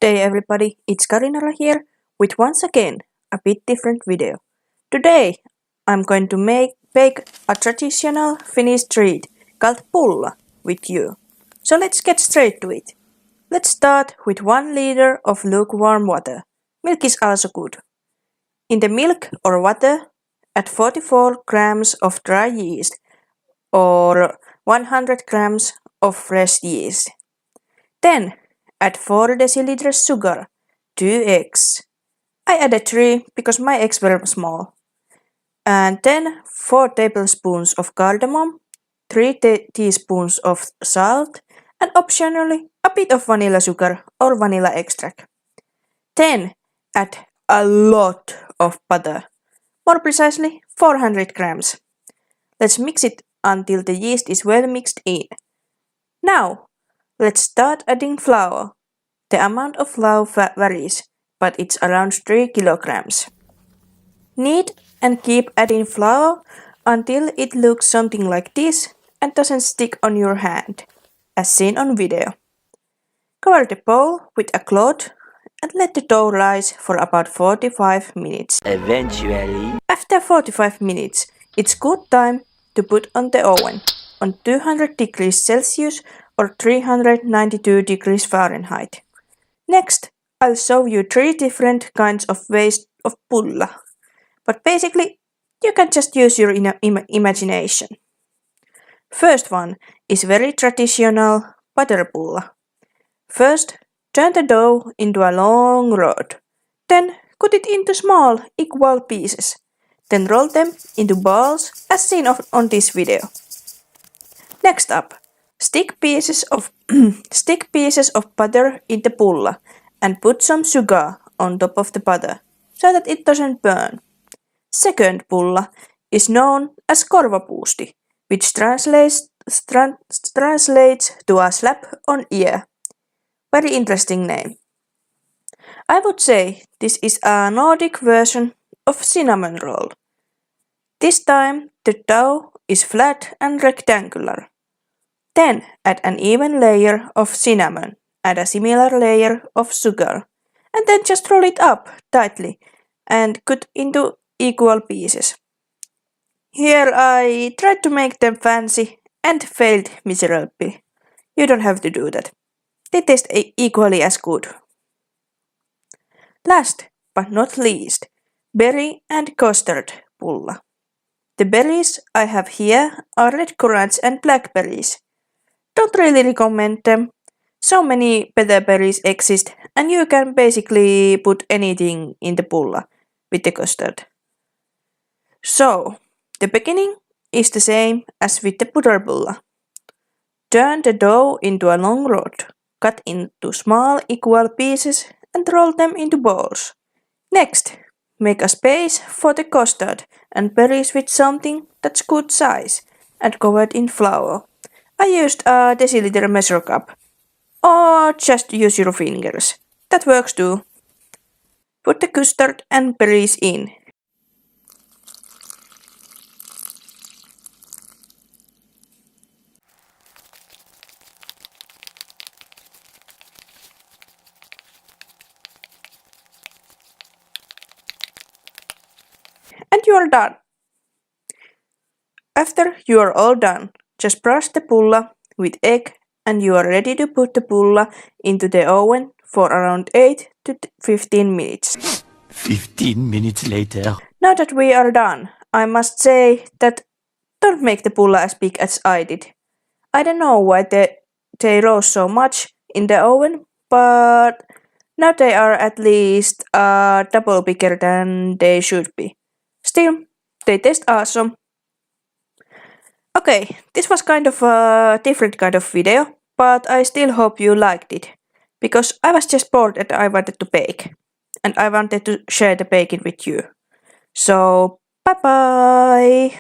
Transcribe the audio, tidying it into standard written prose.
Day everybody, it's Karinara here with once again a bit different video. Today I'm going to bake a traditional Finnish treat called Pulla with you. So let's get straight to it. Let's start with 1 liter of lukewarm water. Milk is also good. In the milk or water, add 44 grams of dry yeast or 100 grams of fresh yeast. Then add 4 deciliters sugar, 2 eggs. I added 3 because my eggs were small. And then 4 tablespoons of cardamom, 3 teaspoons of salt, and optionally a bit of vanilla sugar or vanilla extract. Then add a lot of butter, more precisely 400 grams. Let's mix it until the yeast is well mixed in. Now, let's start adding flour. The amount of flour varies, but it's around 3 kilograms. Knead and keep adding flour until it looks something like this and doesn't stick on your hand, as seen on video. Cover the bowl with a cloth and let the dough rise for about 45 minutes. Eventually, After 45 minutes, it's good time to put on the oven on 200 degrees Celsius or 392 degrees Fahrenheit. Next, I'll show you 3 different kinds of ways of pulla. But basically, you can just use your imagination. First one is very traditional butter pulla. First, turn the dough into a long rod. Then cut it into small, equal pieces. Then roll them into balls as seen on this video. Next up, stick pieces of butter in the pulla and put some sugar on top of the butter so that it doesn't burn. Second pulla is known as korvapuusti, which translates to a slap on ear. Very interesting name. I would say this is a Nordic version of cinnamon roll. This time the dough is flat and rectangular. Then add an even layer of cinnamon and a similar layer of sugar, and then just roll it up tightly and cut into equal pieces. Here I tried to make them fancy and failed miserably. You don't have to do that. They taste equally as good. Last but not least, berry and custard pulla. The berries I have here are red currants and blackberries. Don't really recommend them. So many better berries exist and you can basically put anything in the pulla with the custard. So, the beginning is the same as with the butter pulla. Turn the dough into a long rod, cut into small equal pieces and roll them into balls. Next, make a space for the custard and berries with something that's good size and covered in flour. I used a deciliter measure cup, or just use your fingers. That works too. Put the custard and berries in. And you are done. After you are all done, just brush the pulla with egg and you are ready to put the pulla into the oven for around 8 to 15 minutes. 15 minutes later. Now that we are done, I must say that don't make the pulla as big as I did. I don't know why they rose so much in the oven, but now they are at least double bigger than they should be. Still, they taste awesome. Okay, this was kind of a different kind of video, but I still hope you liked it. Because I was just bored and I wanted to bake. And I wanted to share the baking with you. So, bye bye!